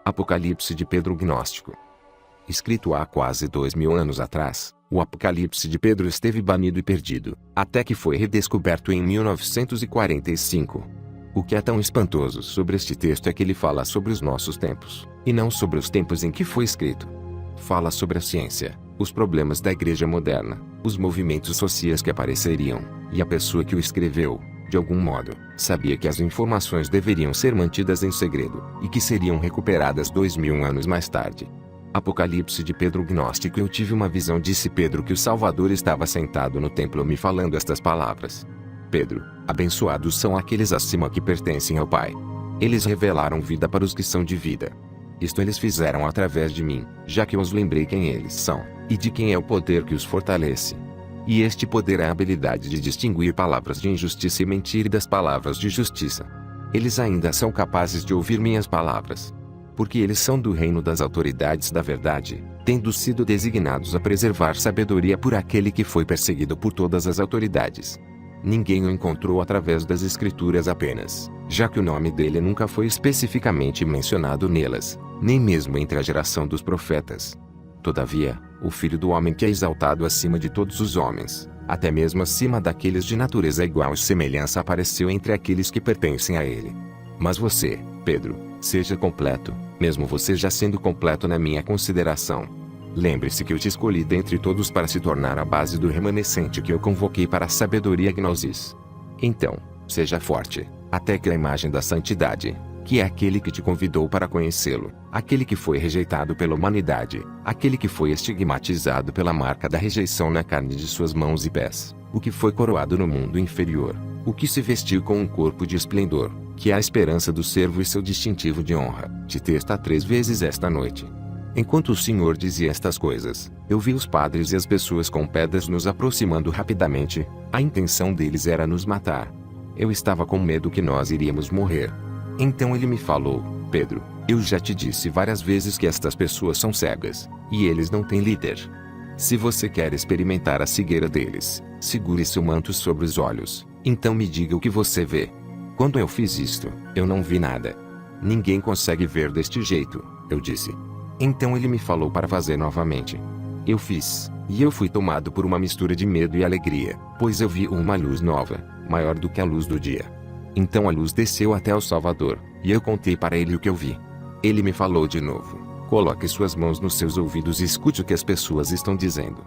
Apocalipse de Pedro o Gnóstico. Escrito há quase 2000 anos atrás, o Apocalipse de Pedro esteve banido e perdido, até que foi redescoberto em 1945. O que é tão espantoso sobre este texto é que ele fala sobre os nossos tempos, e não sobre os tempos em que foi escrito. Fala sobre a ciência, os problemas da igreja moderna, os movimentos sociais que apareceriam, e a pessoa que o escreveu, de algum modo, sabia que as informações deveriam ser mantidas em segredo, e que seriam recuperadas 2000 anos mais tarde. Apocalipse de Pedro o Gnóstico. Eu tive uma visão, disse Pedro, que o Salvador estava sentado no templo me falando estas palavras. Pedro, abençoados são aqueles acima que pertencem ao Pai. Eles revelaram vida para os que são de vida. Isto eles fizeram através de mim, já que eu os lembrei quem eles são, e de quem é o poder que os fortalece. E este poder é a habilidade de distinguir palavras de injustiça e mentira das palavras de justiça. Eles ainda são capazes de ouvir minhas palavras. Porque eles são do reino das autoridades da verdade, tendo sido designados a preservar sabedoria por aquele que foi perseguido por todas as autoridades. Ninguém o encontrou através das escrituras apenas, já que o nome dele nunca foi especificamente mencionado nelas, nem mesmo entre a geração dos profetas. Todavia, o Filho do Homem que é exaltado acima de todos os homens, até mesmo acima daqueles de natureza igual e semelhança, apareceu entre aqueles que pertencem a ele. Mas você, Pedro, seja completo, mesmo você já sendo completo na minha consideração. Lembre-se que eu te escolhi dentre todos para se tornar a base do remanescente que eu convoquei para a sabedoria gnosis. Então, seja forte, até que a imagem da santidade, que é aquele que te convidou para conhecê-lo, aquele que foi rejeitado pela humanidade, aquele que foi estigmatizado pela marca da rejeição na carne de suas mãos e pés, o que foi coroado no mundo inferior, o que se vestiu com um corpo de esplendor, que é a esperança do servo e seu distintivo de honra, te testa 3 vezes esta noite. Enquanto o Senhor dizia estas coisas, eu vi os padres e as pessoas com pedras nos aproximando rapidamente. A intenção deles era nos matar. Eu estava com medo que nós iríamos morrer. Então ele me falou: Pedro, eu já te disse várias vezes que estas pessoas são cegas, e eles não têm líder. Se você quer experimentar a cegueira deles, segure seu manto sobre os olhos, então me diga o que você vê. Quando eu fiz isto, eu não vi nada. Ninguém consegue ver deste jeito, eu disse. Então ele me falou para fazer novamente. Eu fiz, e eu fui tomado por uma mistura de medo e alegria, pois eu vi uma luz nova, maior do que a luz do dia. Então a luz desceu até o Salvador, e eu contei para ele o que eu vi. Ele me falou de novo: coloque suas mãos nos seus ouvidos e escute o que as pessoas estão dizendo.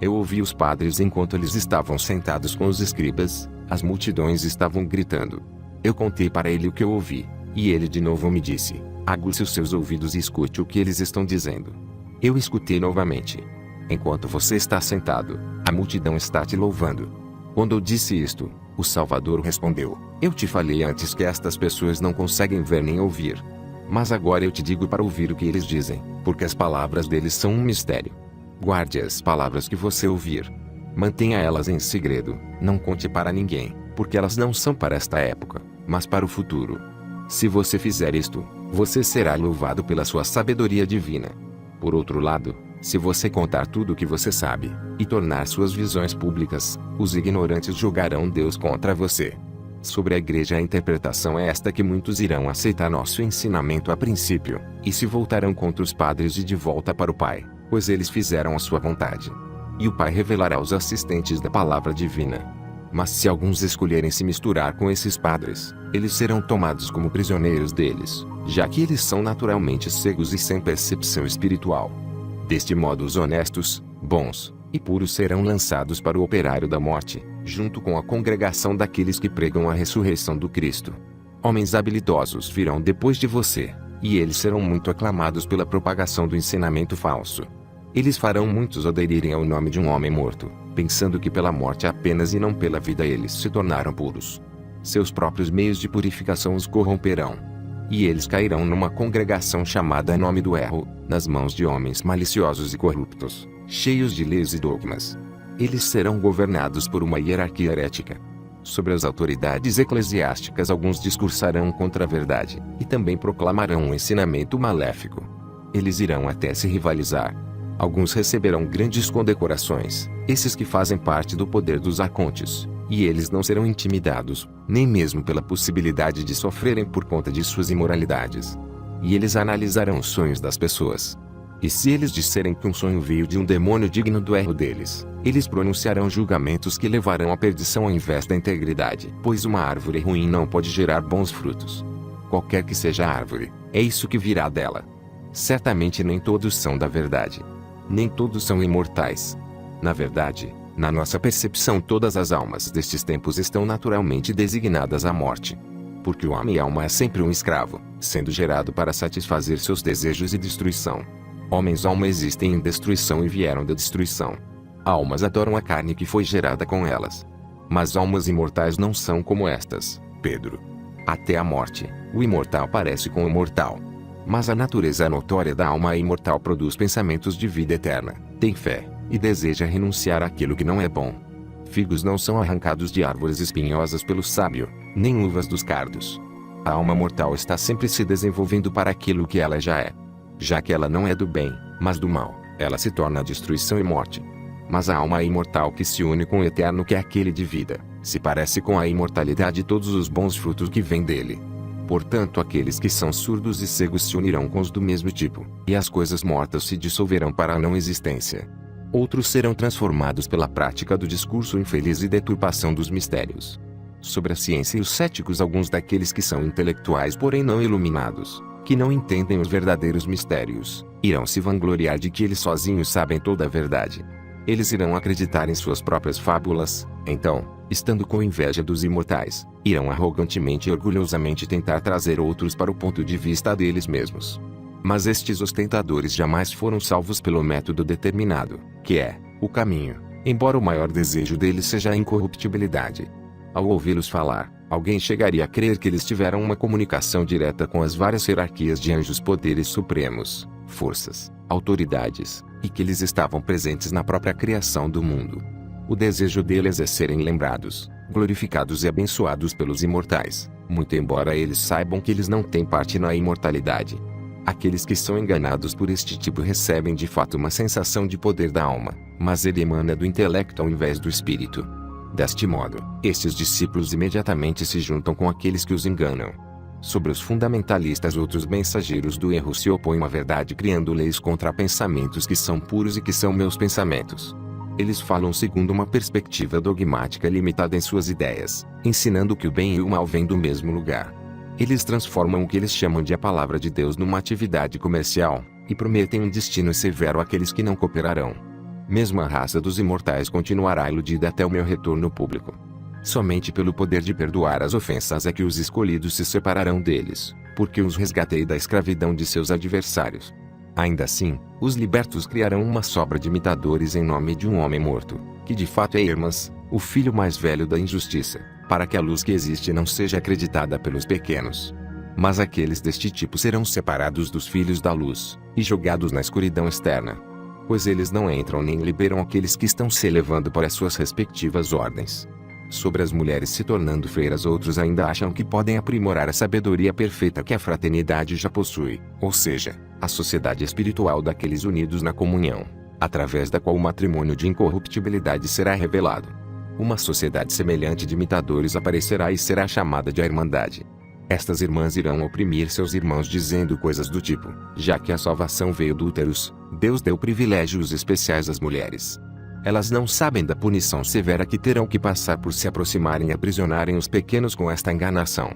Eu ouvi os padres enquanto eles estavam sentados com os escribas, as multidões estavam gritando. Eu contei para ele o que eu ouvi, e ele de novo me disse: aguce os seus ouvidos e escute o que eles estão dizendo. Eu escutei novamente. Enquanto você está sentado, a multidão está te louvando. Quando eu disse isto, o Salvador respondeu: eu te falei antes que estas pessoas não conseguem ver nem ouvir. Mas agora eu te digo para ouvir o que eles dizem, porque as palavras deles são um mistério. Guarde as palavras que você ouvir. Mantenha elas em segredo, não conte para ninguém, porque elas não são para esta época, mas para o futuro. Se você fizer isto, você será louvado pela sua sabedoria divina. Por outro lado, se você contar tudo o que você sabe, e tornar suas visões públicas, os ignorantes julgarão Deus contra você. Sobre a igreja, a interpretação é esta: que muitos irão aceitar nosso ensinamento a princípio, e se voltarão contra os padres e de volta para o Pai, pois eles fizeram a sua vontade. E o Pai revelará aos assistentes da palavra divina. Mas se alguns escolherem se misturar com esses padres, eles serão tomados como prisioneiros deles, já que eles são naturalmente cegos e sem percepção espiritual. Deste modo, os honestos, bons e puros serão lançados para o operário da morte, junto com a congregação daqueles que pregam a ressurreição do Cristo. Homens habilidosos virão depois de você, e eles serão muito aclamados pela propagação do ensinamento falso. Eles farão muitos aderirem ao nome de um homem morto, pensando que pela morte apenas e não pela vida eles se tornaram puros. Seus próprios meios de purificação os corromperão. E eles cairão numa congregação chamada Nome do Erro, nas mãos de homens maliciosos e corruptos, cheios de leis e dogmas. Eles serão governados por uma hierarquia herética. Sobre as autoridades eclesiásticas alguns discursarão contra a verdade, e também proclamarão um ensinamento maléfico. Eles irão até se rivalizar. Alguns receberão grandes condecorações, esses que fazem parte do poder dos arcontes, e eles não serão intimidados, nem mesmo pela possibilidade de sofrerem por conta de suas imoralidades. e eles analisarão os sonhos das pessoas. E se eles disserem que um sonho veio de um demônio digno do erro deles, eles pronunciarão julgamentos que levarão à perdição ao invés da integridade. Pois uma árvore ruim não pode gerar bons frutos. Qualquer que seja a árvore, é isso que virá dela. Certamente nem todos são da verdade. Nem todos são imortais. Na verdade, na nossa percepção todas as almas destes tempos estão naturalmente designadas à morte. Porque o homem alma é sempre um escravo, sendo gerado para satisfazer seus desejos e destruição. Homens alma existem em destruição e vieram da destruição. Almas adoram a carne que foi gerada com elas. Mas almas imortais não são como estas, Pedro. Até a morte, o imortal parece com o mortal. Mas a natureza notória da alma imortal produz pensamentos de vida eterna, tem fé, e deseja renunciar àquilo que não é bom. Figos não são arrancados de árvores espinhosas pelo sábio, nem uvas dos cardos. A alma mortal está sempre se desenvolvendo para aquilo que ela já é. Já que ela não é do bem, mas do mal, ela se torna destruição e morte. Mas a alma imortal que se une com o eterno que é aquele de vida, se parece com a imortalidade e todos os bons frutos que vêm dele. Portanto aqueles que são surdos e cegos se unirão com os do mesmo tipo, e as coisas mortas se dissolverão para a não existência. Outros serão transformados pela prática do discurso infeliz e deturpação dos mistérios. Sobre a ciência e os céticos alguns daqueles que são intelectuais porém não iluminados, que não entendem os verdadeiros mistérios, irão se vangloriar de que eles sozinhos sabem toda a verdade. Eles irão acreditar em suas próprias fábulas, então, estando com inveja dos imortais, irão arrogantemente e orgulhosamente tentar trazer outros para o ponto de vista deles mesmos. Mas estes ostentadores jamais foram salvos pelo método determinado, que é o caminho, embora o maior desejo deles seja a incorruptibilidade. Ao ouvi-los falar, alguém chegaria a crer que eles tiveram uma comunicação direta com as várias hierarquias de anjos, poderes supremos, forças, autoridades, e que eles estavam presentes na própria criação do mundo. O desejo deles é serem lembrados, glorificados e abençoados pelos imortais, muito embora eles saibam que eles não têm parte na imortalidade. Aqueles que são enganados por este tipo recebem de fato uma sensação de poder da alma, mas ele emana do intelecto ao invés do espírito. Deste modo, estes discípulos imediatamente se juntam com aqueles que os enganam. Sobre os fundamentalistas outros mensageiros do erro se opõem à verdade criando leis contra pensamentos que são puros e que são meus pensamentos. Eles falam segundo uma perspectiva dogmática limitada em suas ideias, ensinando que o bem e o mal vêm do mesmo lugar. Eles transformam o que eles chamam de a palavra de Deus numa atividade comercial, e prometem um destino severo àqueles que não cooperarão. Mesmo a raça dos imortais continuará iludida até o meu retorno público. Somente pelo poder de perdoar as ofensas é que os escolhidos se separarão deles, porque os resgatei da escravidão de seus adversários. Ainda assim, os libertos criarão uma sobra de imitadores em nome de um homem morto, que de fato é Hermas, o filho mais velho da injustiça, para que a luz que existe não seja acreditada pelos pequenos. Mas aqueles deste tipo serão separados dos filhos da luz, e jogados na escuridão externa. Pois eles não entram nem liberam aqueles que estão se elevando para as suas respectivas ordens. Sobre as mulheres se tornando feiras outros ainda acham que podem aprimorar a sabedoria perfeita que a fraternidade já possui, ou seja, a sociedade espiritual daqueles unidos na comunhão, através da qual o matrimônio de incorruptibilidade será revelado. Uma sociedade semelhante de imitadores aparecerá e será chamada de a Irmandade. Estas irmãs irão oprimir seus irmãos dizendo coisas do tipo, já que a salvação veio do úteros, Deus deu privilégios especiais às mulheres. Elas não sabem da punição severa que terão que passar por se aproximarem e aprisionarem os pequenos com esta enganação.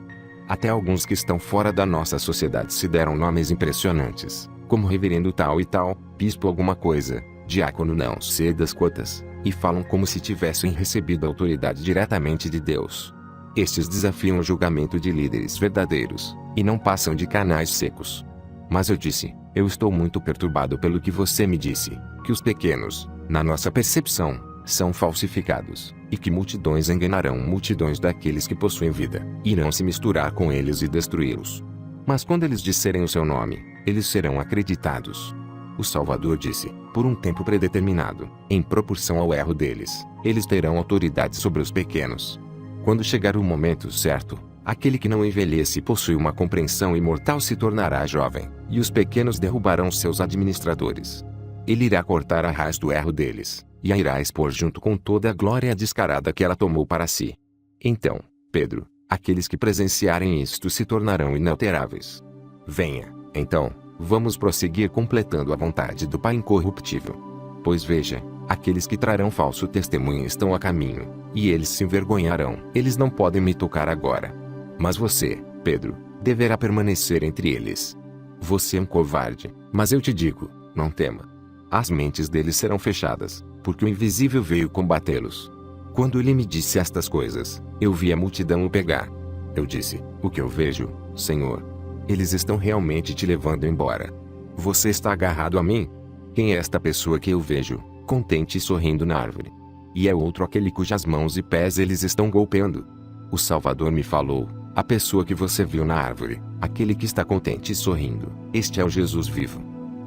Até alguns que estão fora da nossa sociedade se deram nomes impressionantes, como reverendo tal e tal, bispo alguma coisa, diácono não sei das quantas, e falam como se tivessem recebido a autoridade diretamente de Deus. Estes desafiam o julgamento de líderes verdadeiros, e não passam de canais secos. Mas eu disse, eu estou muito perturbado pelo que você me disse, que os pequenos, na nossa percepção, são falsificados, e que multidões enganarão multidões daqueles que possuem vida, irão se misturar com eles e destruí-los. Mas quando eles disserem o seu nome, eles serão acreditados. O Salvador disse, por um tempo predeterminado, em proporção ao erro deles, eles terão autoridade sobre os pequenos. Quando chegar o momento certo, aquele que não envelhece e possui uma compreensão imortal se tornará jovem, e os pequenos derrubarão seus administradores. Ele irá cortar a raiz do erro deles, e a irá expor junto com toda a glória descarada que ela tomou para si. Então, Pedro, aqueles que presenciarem isto se tornarão inalteráveis. Venha, Então, vamos prosseguir completando a vontade do Pai incorruptível. Pois veja, aqueles que trarão falso testemunho estão a caminho, e eles se envergonharão. Eles não podem me tocar agora. Mas você, Pedro, deverá permanecer entre eles. Você é um covarde, mas eu te digo, não tema. As mentes deles serão fechadas, porque o invisível veio combatê-los. Quando ele me disse estas coisas, eu vi a multidão o pegar. Eu disse, o que eu vejo, Senhor? Eles estão realmente te levando embora. Você está agarrado a mim? Quem é esta pessoa que eu vejo, contente e sorrindo na árvore? E é outro aquele cujas mãos e pés eles estão golpeando. O Salvador me falou, a pessoa que você viu na árvore, aquele que está contente e sorrindo, este é o Jesus vivo.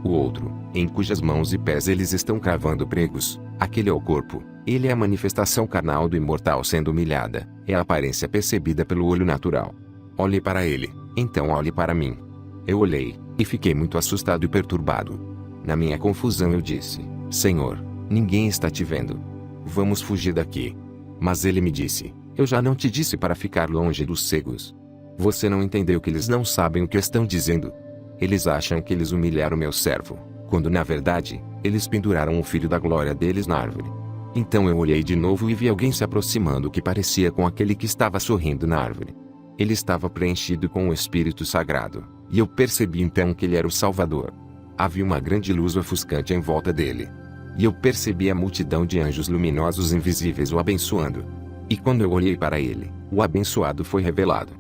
O outro, em cujas mãos e pés eles estão cravando pregos, aquele é o corpo, ele é a manifestação carnal do imortal sendo humilhada, é a aparência percebida pelo olho natural. Olhe para ele, então olhe para mim. Eu olhei, e fiquei muito assustado e perturbado. Na minha confusão eu disse, Senhor, ninguém está te vendo. Vamos fugir daqui. Mas ele me disse, eu já não te disse para ficar longe dos cegos. Você não entendeu que eles não sabem o que estão dizendo. Eles acham que eles humilharam meu servo, quando na verdade, eles penduraram o filho da glória deles na árvore. Então eu olhei de novo e vi alguém se aproximando que parecia com aquele que estava sorrindo na árvore. Ele estava preenchido com o Espírito Sagrado, e eu percebi então que ele era o Salvador. Havia uma grande luz ofuscante em volta dele. E eu percebi a multidão de anjos luminosos invisíveis o abençoando. E quando eu olhei para ele, o abençoado foi revelado.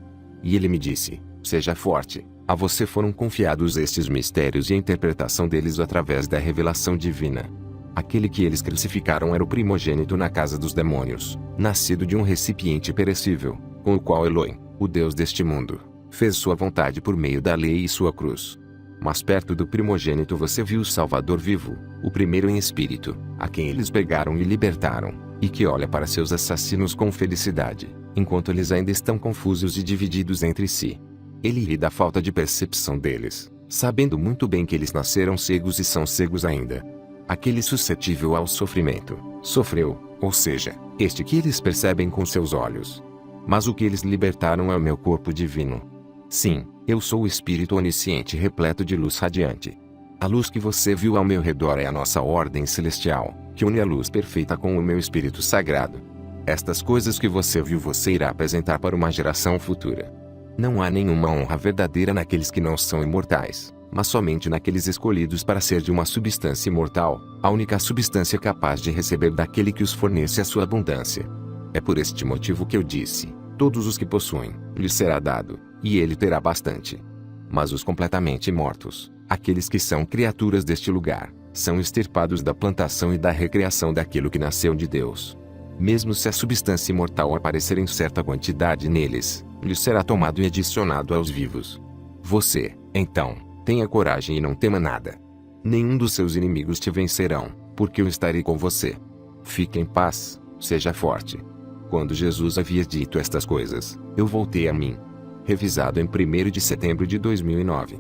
E ele me disse, seja forte, a você foram confiados estes mistérios e a interpretação deles através da revelação divina. Aquele que eles crucificaram era o primogênito na casa dos demônios, nascido de um recipiente perecível, com o qual Elohim, o Deus deste mundo, fez sua vontade por meio da lei e sua cruz. Mas perto do primogênito você viu o Salvador vivo, o primeiro em espírito, a quem eles pegaram e libertaram, e que olha para seus assassinos com felicidade, enquanto eles ainda estão confusos e divididos entre si. Ele ri da falta de percepção deles, sabendo muito bem que eles nasceram cegos e são cegos ainda. Aquele suscetível ao sofrimento, sofreu, ou seja, este que eles percebem com seus olhos. Mas o que eles libertaram é o meu corpo divino. Sim, eu sou o Espírito onisciente repleto de luz radiante. A luz que você viu ao meu redor é a nossa ordem celestial, que une a luz perfeita com o meu Espírito Sagrado. Estas coisas que você viu você irá apresentar para uma geração futura. Não há nenhuma honra verdadeira naqueles que não são imortais, mas somente naqueles escolhidos para ser de uma substância imortal, a única substância capaz de receber daquele que os fornece a sua abundância. É por este motivo que eu disse, todos os que possuem, lhes será dado, e ele terá bastante. Mas os completamente mortos, aqueles que são criaturas deste lugar, são extirpados da plantação e da recriação daquilo que nasceu de Deus. Mesmo se a substância imortal aparecer em certa quantidade neles, lhes será tomado e adicionado aos vivos. Você, então, tenha coragem e não tema nada. Nenhum dos seus inimigos te vencerão, porque eu estarei com você. Fique em paz, seja forte. Quando Jesus havia dito estas coisas, eu voltei a mim. Revisado em 1º de setembro de 2009.